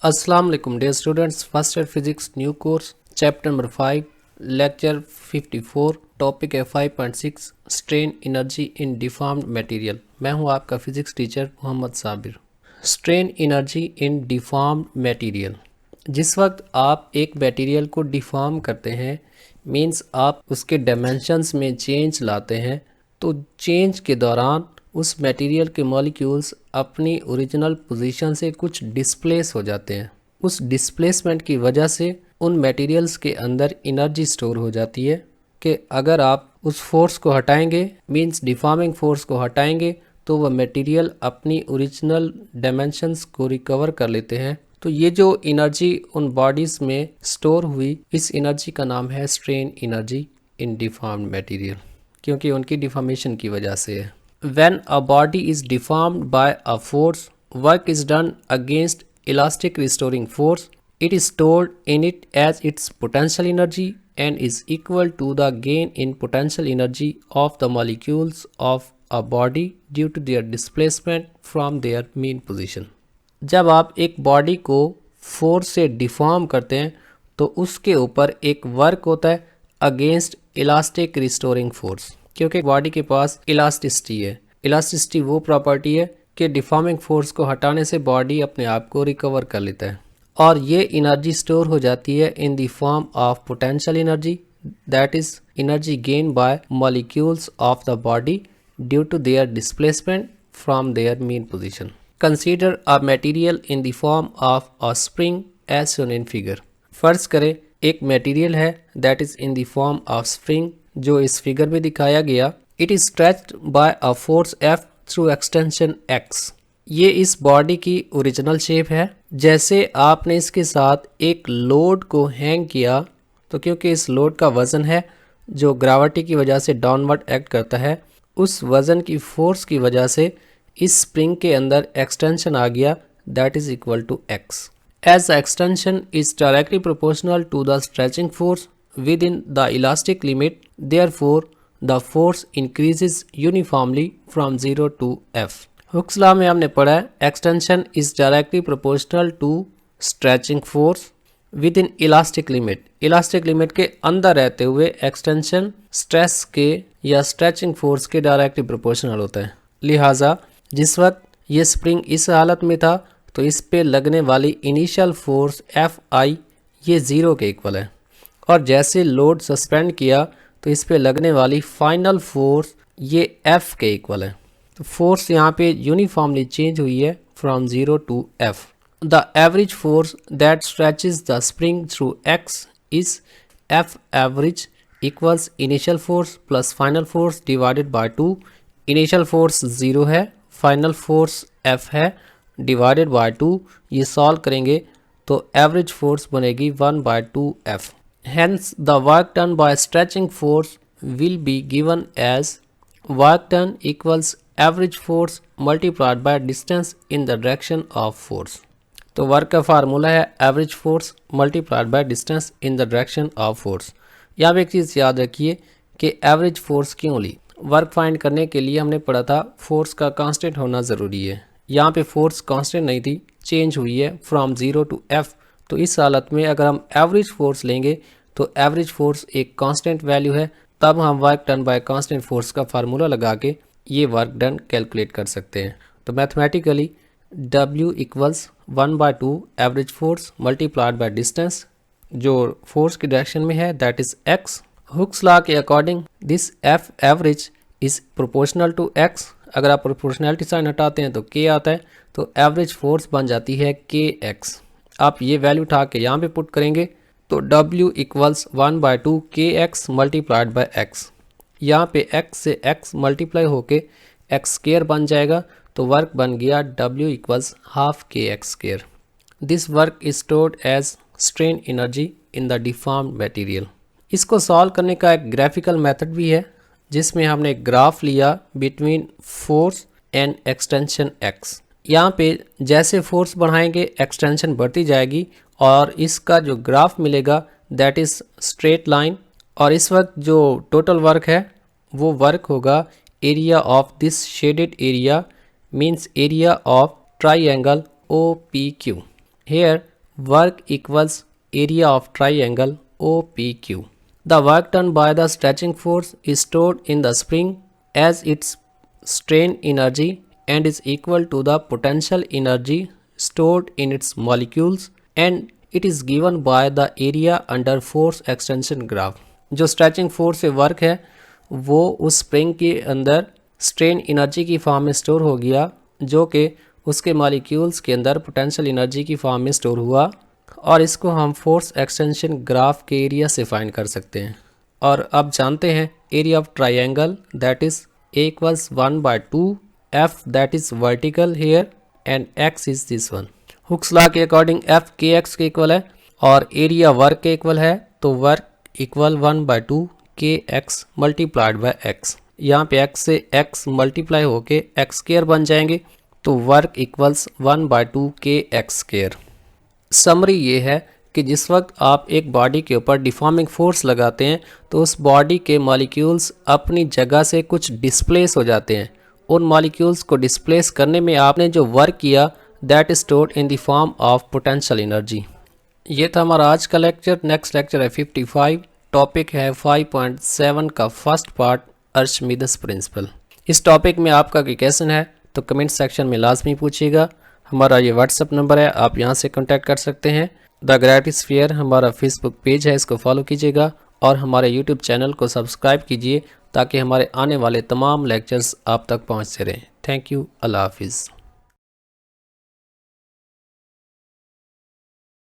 अस्सलाम वालेकुम dear students, first year physics new course chapter number 5 lecture 54 topic है 5.6 strain energy in deformed material. मैं हूं आपका physics teacher Mohammad Sabir. Strain energy in deformed material, जिस वक्त आप एक मटेरियल को डिफॉर्म करते हैं मींस आप उसके डायमेंशंस में चेंज लाते हैं, तो चेंज के दौरान उस मटेरियल के मॉलिक्यूल्स अपनी ओरिजिनल पोजीशन से कुछ डिस्प्लेस हो जाते हैं। उस डिस्प्लेसमेंट की वजह से उन मटेरियल्स के अंदर एनर्जी स्टोर हो जाती है कि अगर आप उस फोर्स को हटाएंगे मींस डिफॉर्मिंग फोर्स को हटाएंगे तो वह मटेरियल अपनी ओरिजिनल डायमेंशंस को रिकवर कर लेते हैं। तो ये जो एनर्जी उन बॉडीज़ में स्टोर हुई, इस एनर्जी का नाम है strain energy in deformed material, क्योंकि उनकी डिफॉर्मेशन की वजह से है। When a body is deformed by a force, work is done against elastic restoring force. It is stored in it as its potential energy and is equal to the gain in potential energy of the molecules of a body due to their displacement from their mean position. जब आप एक body को force से deform करते हैं तो उसके ऊपर एक वर्क होता है अगेंस्ट इलास्टिक रिस्टोरिंग फोर्स, क्योंकि बॉडी के पास इलास्टिसिटी है। इलास्टिसिटी वो प्रॉपर्टी है कि डिफॉर्मिंग फोर्स को हटाने से बॉडी अपने आप को रिकवर कर लेता है और ये एनर्जी स्टोर हो जाती है in the form of potential energy, that is energy gain by molecules of the body due to their displacement from their mean position. Consider a material in the form of a spring as shown in figure. फर्ज करें एक material है that is in the form of spring, जो इस figure में दिखाया गया। It is stretched by a force F through extension X. ये इस बॉडी की ओरिजिनल शेप है। जैसे आपने इसके साथ एक लोड को हैंग किया तो क्योंकि इस लोड का वजन है जो ग्रेविटी की वजह से डाउनवर्ड एक्ट करता है, उस वजन की फोर्स की वजह से इस स्प्रिंग के अंदर एक्सटेंशन आ गया, that is equal to X. As the extension is directly proportional to the stretching force within the elastic limit, therefore the force increases uniformly from 0 to f. Hooke's law में हमने पढ़ा है extension is directly proportional to stretching force within elastic limit. Elastic limit के अंदर रहते हुए extension stress के या stretching force के directly proportional होता है। लिहाजा जिस वक्त ये स्प्रिंग इस हालत में था तो इस पे लगने वाली इनिशियल फोर्स एफ आई ये ज़ीरो के इक्वल है, और जैसे लोड सस्पेंड किया तो इस पे लगने वाली फाइनल फोर्स ये एफ के इक्वल है। तो फोर्स यहाँ पे यूनिफॉर्मली चेंज हुई है from 0 to F. The average force that stretches the spring through X is F average equals initial force plus final force divided by 2। Initial force 0 है, final force F है, divided by 2। ये solve करेंगे तो average force बनेगी 1/2f। Hence the work done by stretching force will be given as work done equals average force multiplied by distance in the direction of force. तो work का formula है average force multiplied by distance in the direction of force. यहाँ पे एक चीज़ याद रखिए कि average force क्यों ली। वर्क फाइंड करने के लिए हमने पढ़ा था फोर्स का कांस्टेंट होना ज़रूरी है। यहाँ पे फोर्स कांस्टेंट नहीं थी, चेंज हुई है फ्रॉम 0 टू एफ। तो इस हालत में अगर हम एवरेज फोर्स लेंगे तो एवरेज फोर्स एक कांस्टेंट वैल्यू है, तब हम work done bye constant force का फार्मूला लगा के ये वर्क डन कैलकुलेट कर सकते हैं। तो mathematically W equals 1/2 average force multiplied by distance, जो फोर्स की डायरेक्शन में है that is x। Hooke's law के according this F average is proportional to x। अगर आप प्रोपोर्शनैलिटी साइन हटाते हैं तो k आता है, तो एवरेज फोर्स बन जाती है kx। आप ये वैल्यू उठा के यहाँ पे पुट करेंगे तो W equals 1/2 kx multiplied by x। यहाँ पे x से x मल्टीप्लाई होके x स्क्वायर बन जाएगा, तो वर्क बन गया W equals half kx square. This work is stored as strain energy in the deformed material. इसको सॉल्व करने का एक ग्राफिकल मेथड भी है जिसमें हमने एक ग्राफ लिया between force and extension x. यहाँ पे जैसे फोर्स बढ़ाएंगे एक्सटेंशन बढ़ती जाएगी और इसका जो ग्राफ मिलेगा दैट इज स्ट्रेट लाइन। और इस वक्त जो टोटल वर्क है वो वर्क होगा area of this shaded area means area of triangle OPQ। Here work equals area of triangle OPQ. The work done by the stretching force is stored in the spring as its strain energy and is equal to the potential energy stored in its molecules and it is given by the area under force extension graph. जो stretching force से work है वो उस spring के अंदर strain energy की form में store हो गया जो कि उसके मॉलिक्यूल्स के अंदर पोटेंशियल एनर्जी की फॉर्म में स्टोर हुआ और इसको हम फोर्स एक्सटेंशन ग्राफ के एरिया से फाइंड कर सकते हैं। और अब जानते हैं area of triangle that is A equals 1/2 F that is vertical here and X is this one। Hooks law के अकॉर्डिंग F KX के इक्वल है और एरिया वर्क के इक्वल है तो work equal 1/2 KX multiplied by X। यहाँ पे X से X मल्टीप्लाई होके X स्क्वायर बन जाएंगे तो work equals 1/2 KX square. Summary ये है कि जिस वक्त आप एक बॉडी के ऊपर डिफॉर्मिंग फोर्स लगाते हैं तो उस बॉडी के मॉलिक्यूल्स अपनी जगह से कुछ डिस्प्लेस हो जाते हैं। उन मॉलिक्यूल्स को डिस्प्लेस करने में आपने जो वर्क किया that is stored in the form of potential energy. ये था हमारा आज का लेक्चर। नेक्स्ट लेक्चर है 55, टॉपिक है 5.7 का फर्स्ट पार्ट अर्शमिदस प्रिंसिपल। इस टॉपिक में आपका कोई क्वेश्चन है तो कमेंट सेक्शन में लाजमी पूछिएगा। हमारा ये व्हाट्सअप नंबर है, आप यहाँ से कॉन्टैक्ट कर सकते हैं। द ग्रेटिस्फीयर हमारा फेसबुक पेज है, इसको फॉलो कीजिएगा और हमारे यूट्यूब चैनल को सब्सक्राइब कीजिए ताकि हमारे आने वाले तमाम लेक्चर्स आप तक पहुँचते रहें। थैंक यू, अल्लाह हाफिज़।